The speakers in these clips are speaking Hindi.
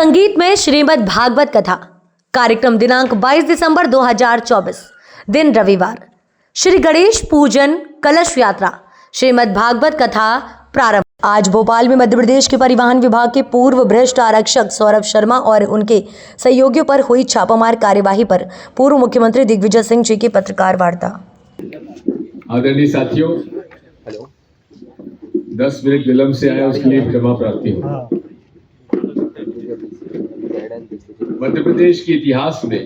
संगीत में श्रीमद् भागवत कथा कार्यक्रम दिनांक 22 दिसंबर 2024 दिन रविवार। श्री गणेश पूजन कलश यात्रा श्रीमद् भागवत कथा प्रारंभ। आज भोपाल में मध्य प्रदेश के परिवहन विभाग के पूर्व भ्रष्ट आरक्षक सौरभ शर्मा और उनके सहयोगियों पर हुई छापामार कार्यवाही पर पूर्व मुख्यमंत्री दिग्विजय सिंह जी की पत्रकार वार्ता। आदरणीय साथियों, 10 मिनट विलंब से आया उसके लिए क्षमा प्रार्थी हूँ। मध्य प्रदेश के इतिहास में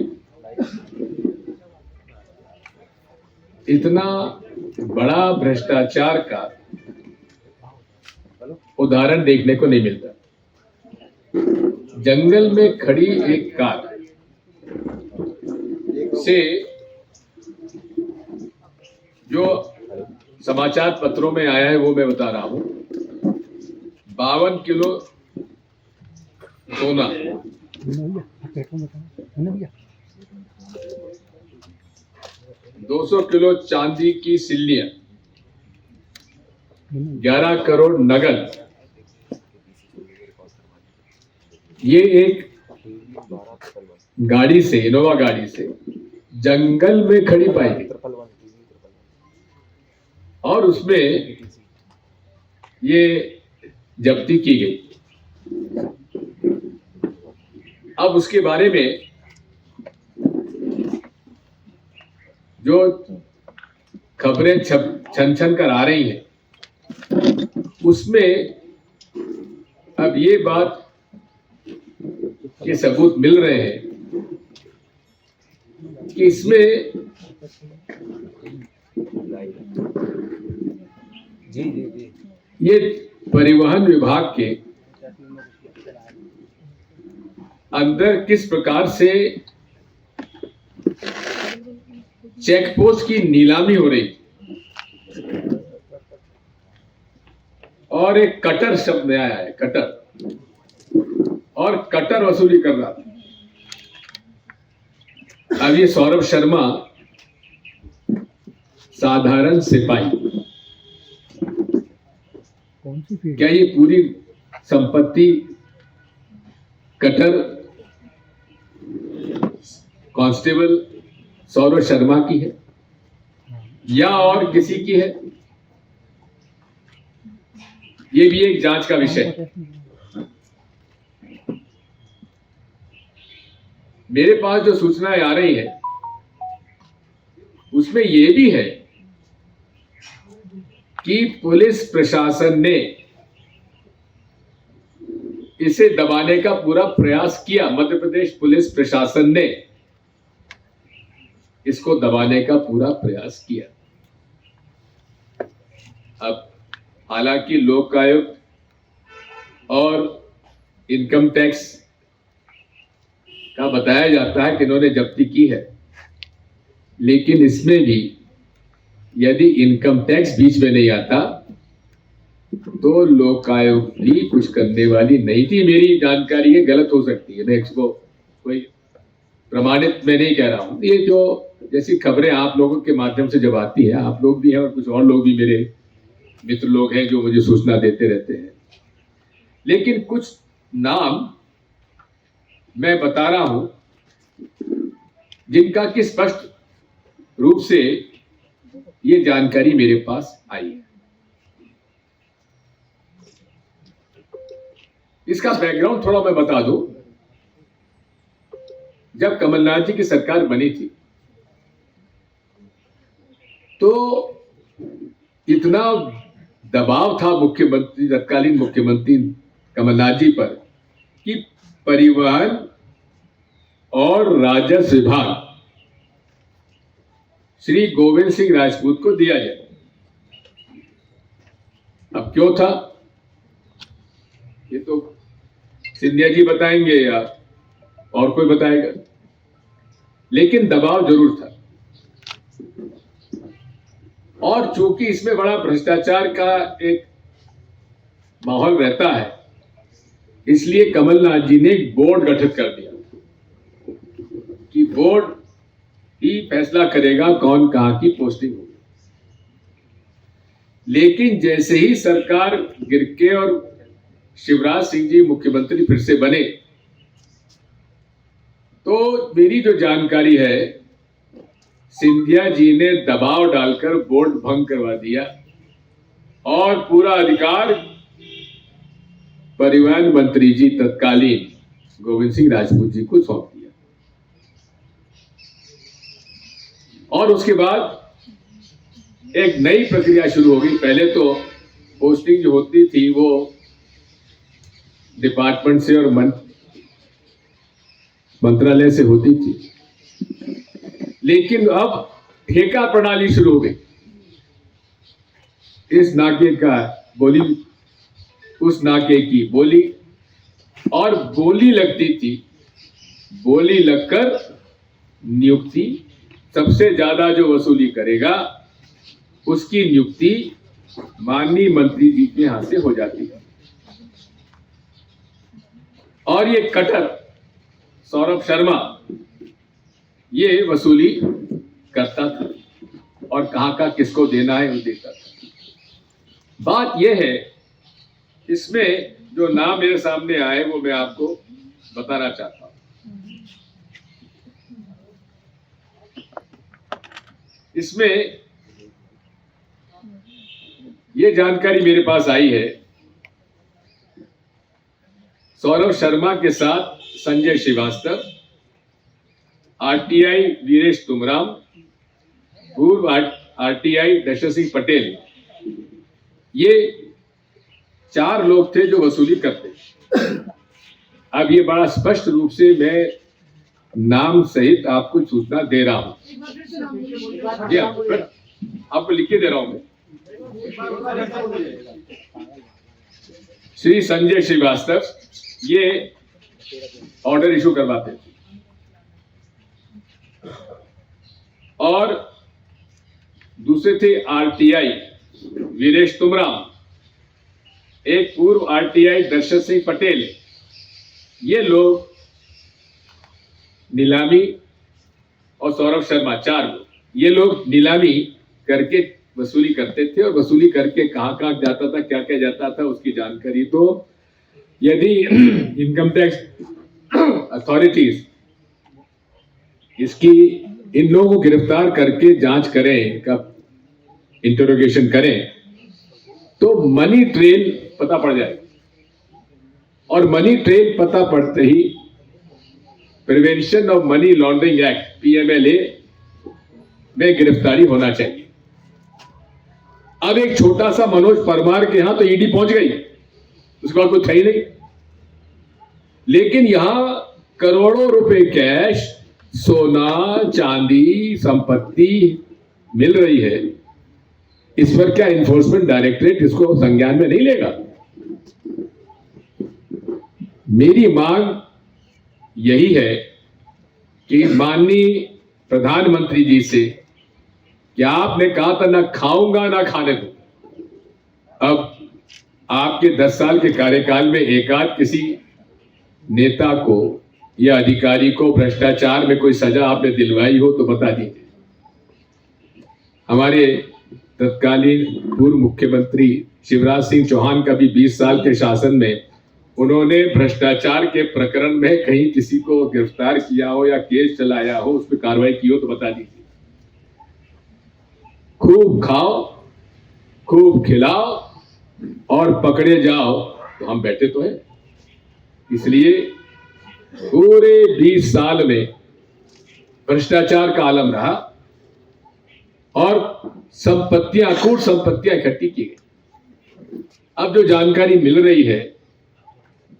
इतना बड़ा भ्रष्टाचार का उदाहरण देखने को नहीं मिलता। जंगल में खड़ी एक कार से जो समाचार पत्रों में आया है वो मैं बता रहा हूं। 52 किलो सोना, 200 किलो चांदी की सिल्लियां, 11 करोड़ नगद, ये एक गाड़ी से, इनोवा गाड़ी से जंगल में खड़ी पाई गई और उसमें ये जब्ती की गई। अब उसके बारे में जो खबरें छन छन कर आ रही हैं, उसमें अब ये बात के सबूत मिल रहे हैं कि इसमें ये परिवहन विभाग के अंदर किस प्रकार से चेक पोस्ट की नीलामी हो रही और एक कटर शब्द में आया है, कटर, और कटर वसूली कर रहा था। अब ये सौरभ शर्मा साधारण सिपाही, क्या ये पूरी संपत्ति कटर कांस्टेबल सौरभ शर्मा की है या और किसी की है? ये भी एक जांच का विषय है। मेरे पास जो सूचनाएं आ रही है उसमें यह भी है कि पुलिस प्रशासन ने इसे दबाने का पूरा प्रयास किया। मध्य प्रदेश पुलिस प्रशासन ने इसको दबाने का पूरा प्रयास किया। अब हालांकि लोक आयुक्त और इनकम टैक्स का बताया जाता है कि इन्होंने जब्ती की है, लेकिन इसमें भी यदि इनकम टैक्स बीच में नहीं आता तो लोकायुक्त भी कुछ करने वाली नहीं थी। मेरी जानकारी है, गलत हो सकती है, मैं इसको कोई प्रमाणित मैं नहीं कह रहा हूं। ये जो जैसी खबरें आप लोगों के माध्यम से जब आती है, आप लोग भी हैं और कुछ और लोग भी मेरे मित्र लोग हैं जो मुझे सूचना देते रहते हैं, लेकिन कुछ नाम मैं बता रहा हूं जिनका कि स्पष्ट रूप से ये जानकारी मेरे पास आई है। इसका बैकग्राउंड थोड़ा मैं बता दूं। जब कमलनाथ जी की सरकार बनी थी तो इतना दबाव था मुख्यमंत्री, तत्कालीन मुख्यमंत्री कमलनाथ जी पर कि परिवहन और राजस्व विभाग श्री गोविंद सिंह राजपूत को दिया जाए। अब क्यों था ये तो सिंधिया जी बताएंगे या और कोई बताएगा, लेकिन दबाव जरूर था। और चूंकि इसमें बड़ा भ्रष्टाचार का एक माहौल रहता है, इसलिए कमलनाथ जी ने एक बोर्ड गठित कर दिया कि बोर्ड ही फैसला करेगा कौन कहां की पोस्टिंग होगी। लेकिन जैसे ही सरकार गिर के और शिवराज सिंह जी मुख्यमंत्री फिर से बने तो मेरी जो जानकारी है, सिंधिया जी ने दबाव डालकर बोर्ड भंग करवा दिया और पूरा अधिकार परिवहन मंत्री जी तत्कालीन गोविंद सिंह राजपूत जी को सौंप दिया। और उसके बाद एक नई प्रक्रिया शुरू हो गई। पहले तो पोस्टिंग जो होती थी वो डिपार्टमेंट से और मंत्रालय से होती थी, लेकिन अब ठेका प्रणाली शुरू हो गई। इस नाके का बोली, उस नाके की बोली, और बोली लगती थी। बोली लगकर नियुक्ति, सबसे ज्यादा जो वसूली करेगा उसकी नियुक्ति माननीय मंत्री जी के यहां से हो जाती है। और ये कटर सौरभ शर्मा ये वसूली करता था और कहां का किसको देना है वो देता था। बात यह है, इसमें जो नाम मेरे सामने आए वो मैं आपको बताना चाहता हूं। इसमें ये जानकारी मेरे पास आई है, सौरभ शर्मा के साथ संजय श्रीवास्तव, आरटीआई वीरेश तुमराम, पूर्व आरटीआई दशरथ सिंह पटेल, ये 4 लोग थे जो वसूली करते। अब ये बड़ा स्पष्ट रूप से मैं नाम सहित आपको सूचना दे रहा हूं। जी आपको लिख के दे रहा हूं मैं। श्री संजय श्रीवास्तव ये ऑर्डर इशू करवाते थे, और दूसरे थे आरटीआई वीरेश तुमराम, एक पूर्व आरटीआई दशरथ सिंह पटेल। ये लोग नीलामी, और सौरभ शर्मा, 4 लोग, ये लोग नीलामी करके वसूली करते थे। और वसूली करके कहां कहां जाता था, क्या क्या जाता था, उसकी जानकारी तो यदि इनकम टैक्स अथॉरिटीज इसकी इन लोगों को गिरफ्तार करके जांच करें, इनका इंटरोगेशन करें, तो मनी ट्रेल पता पड़ जाएगा। और मनी ट्रेल पता पड़ते ही prevention of money laundering act PMLA में गिरफ्तारी होना चाहिए। अब एक छोटा सा मनोज परमार के यहां तो ईडी पहुंच गई, उसके बाद कुछ है ही नहीं, लेकिन यहां करोड़ों रुपए कैश, सोना, चांदी, संपत्ति मिल रही है। इस पर क्या इन्फोर्समेंट डायरेक्टरेट इसको संज्ञान में नहीं लेगा? मेरी मांग यही है कि माननीय प्रधानमंत्री जी से, कि आपने कहा था ना खाऊंगा ना खाने दूं। अब आपके 10 साल के कार्यकाल में एकाध किसी नेता को या अधिकारी को भ्रष्टाचार में कोई सजा आपने दिलवाई हो तो बता दीजिए। हमारे तत्कालीन पूर्व मुख्यमंत्री शिवराज सिंह चौहान का भी 20 साल के शासन में उन्होंने भ्रष्टाचार के प्रकरण में कहीं किसी को गिरफ्तार किया हो या केस चलाया हो, उस पर कार्रवाई की हो तो बता दीजिए। खूब खाओ, खूब खिलाओ और पकड़े जाओ तो हम बैठे तो हैं। इसलिए पूरे 20 साल में भ्रष्टाचार का आलम रहा और संपत्तियां, अकूट संपत्तियां इकट्ठी की गई। अब जो जानकारी मिल रही है,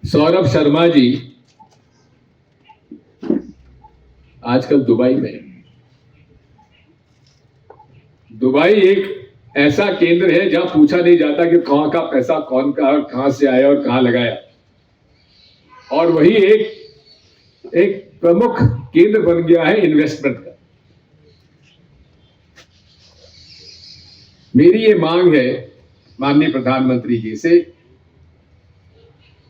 सौरभ शर्मा जी आजकल दुबई में। दुबई एक ऐसा केंद्र है जहां पूछा नहीं जाता कि कहां का पैसा कौन का और कहां से आया और कहां लगाया, और वही एक प्रमुख केंद्र बन गया है इन्वेस्टमेंट का। मेरी ये मांग है माननीय प्रधानमंत्री जी से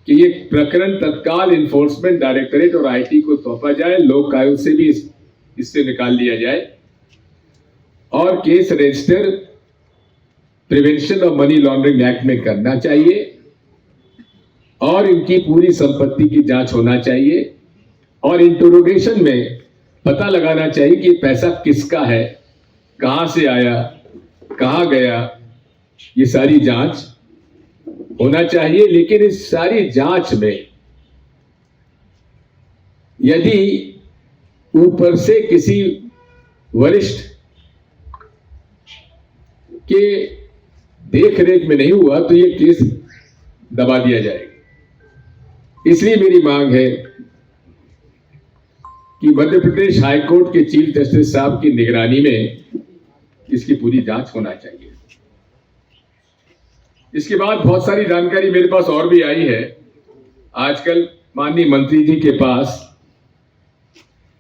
कि ये प्रकरण तत्काल इन्फोर्समेंट डायरेक्टरेट और आईटी को सौंपा जाए, लोक आयोग से भी इससे निकाल लिया जाए और case register prevention of money laundering act में करना चाहिए और इनकी पूरी संपत्ति की जांच होना चाहिए और इंटरोगेशन में पता लगाना चाहिए कि पैसा किसका है, कहां से आया, कहां गया, ये सारी जांच होना चाहिए। लेकिन इस सारी जांच में यदि ऊपर से किसी वरिष्ठ के देख रेख में नहीं हुआ तो ये केस दबा दिया जाएगा। इसलिए मेरी मांग है कि मध्य प्रदेश हाईकोर्ट के चीफ जस्टिस साहब की निगरानी में इसकी पूरी जांच होना चाहिए। इसके बाद बहुत सारी जानकारी मेरे पास और भी आई है। आजकल माननीय मंत्री जी के पास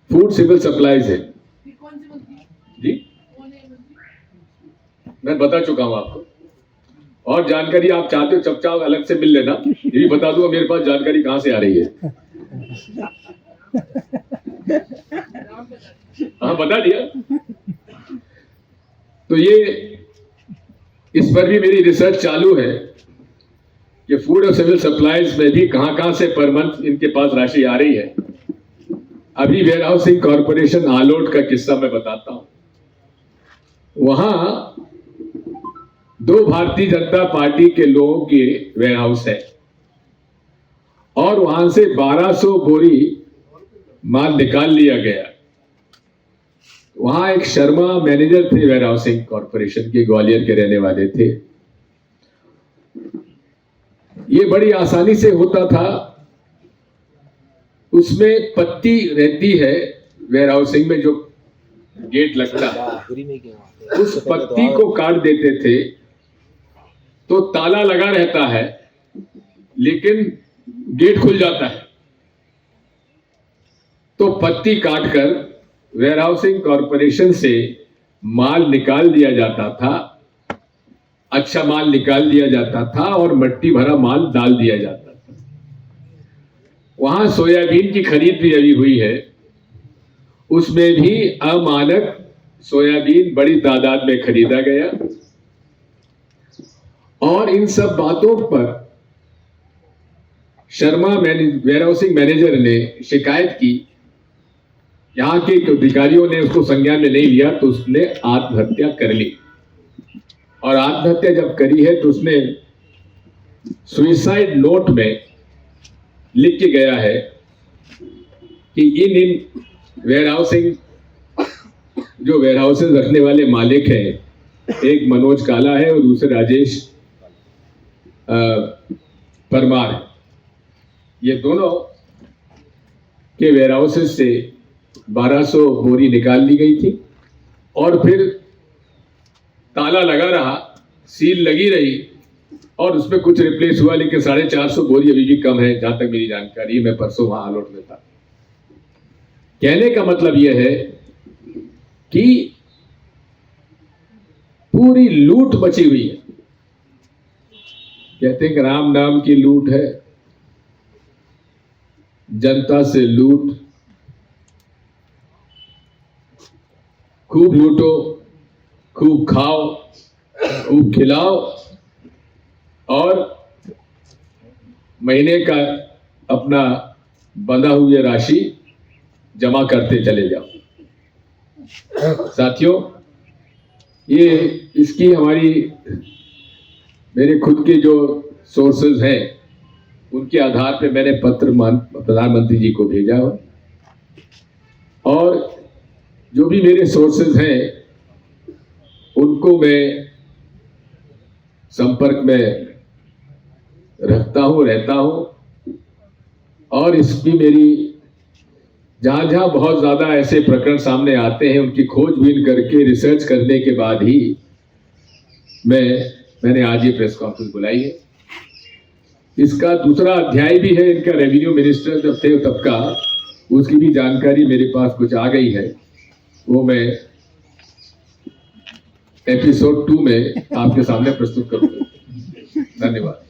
फूड सिविल सप्लाईज है जी, मैं बता चुका हूं आपको। और जानकारी आप चाहते हो चुपचाप अलग से मिल लेना, ये भी बता दूंगा मेरे पास जानकारी कहां से आ रही है। हाँ बता दिया। तो ये इस पर भी मेरी रिसर्च चालू है कि फूड और सिविल सप्लाईज में भी कहां से पर मंथ इनके पास राशि आ रही है। अभी वेयर हाउसिंग कॉर्पोरेशन आलोट का किस्सा मैं बताता हूं। वहां 2 भारतीय जनता पार्टी के लोगों के वेयर हाउस है और वहां से 1200 बोरी माल निकाल लिया गया। वहां एक शर्मा मैनेजर थे वेयर हाउसिंग कॉर्पोरेशन के, ग्वालियर के रहने वाले थे। ये बड़ी आसानी से होता था। उसमें पत्ती रहती है वेयर हाउसिंग में, जो गेट लगता है, उस पत्ती को काट देते थे तो ताला लगा रहता है लेकिन गेट खुल जाता है। तो पत्ती काटकर वेयर हाउसिंग कॉर्पोरेशन से माल निकाल दिया जाता था, अच्छा माल निकाल दिया जाता था और मट्टी भरा माल डाल दिया जाता था। वहां सोयाबीन की खरीद भी अभी हुई है, उसमें भी अमानक सोयाबीन बड़ी तादाद में खरीदा गया। और इन सब बातों पर शर्मा वेयर हाउसिंग मैनेजर ने शिकायत की। यहां के अधिकारियों ने उसको संज्ञान में नहीं लिया तो उसने आत्महत्या कर ली। और आत्महत्या जब करी है तो उसने सुइसाइड नोट में लिख के गया है कि इन वेयर हाउसिंग जो वेयर हाउसेज रखने वाले मालिक हैं, एक मनोज काला है और दूसरे राजेश परमार है, ये दोनों के वेयर हाउसेज से 1200 बोरी निकाल ली गई थी और फिर ताला लगा रहा, सील लगी रही और उसमें कुछ रिप्लेस हुआ, लेकिन 450 बोरी अभी भी कम है जहां तक मेरी जानकारी। मैं परसों वहां आलोट में था। कहने का मतलब यह है कि पूरी लूट मची हुई है। कहते हैं कि राम नाम की लूट है, जनता से लूट, खूब लूटो, खूब खाओ, खूब खिलाओ और महीने का अपना बंधा हुआ राशि जमा करते चले जाओ। साथियों, ये इसकी मेरे खुद के जो सोर्सेज हैं उनके आधार पे मैंने पत्र प्रधानमंत्री जी को भेजा हो और जो भी मेरे सोर्सेज हैं उनको मैं संपर्क में रहता हूं और इसकी मेरी जहां बहुत ज्यादा ऐसे प्रकरण सामने आते हैं उनकी खोजबीन करके रिसर्च करने के बाद ही मैंने आज ये प्रेस कॉन्फ्रेंस बुलाई है। इसका दूसरा अध्याय भी है, इनका रेवेन्यू मिनिस्टर जब थे तब का, उसकी भी जानकारी मेरे पास कुछ आ गई है, वो मैं एपिसोड 2 में आपके सामने प्रस्तुत करूंगा। धन्यवाद।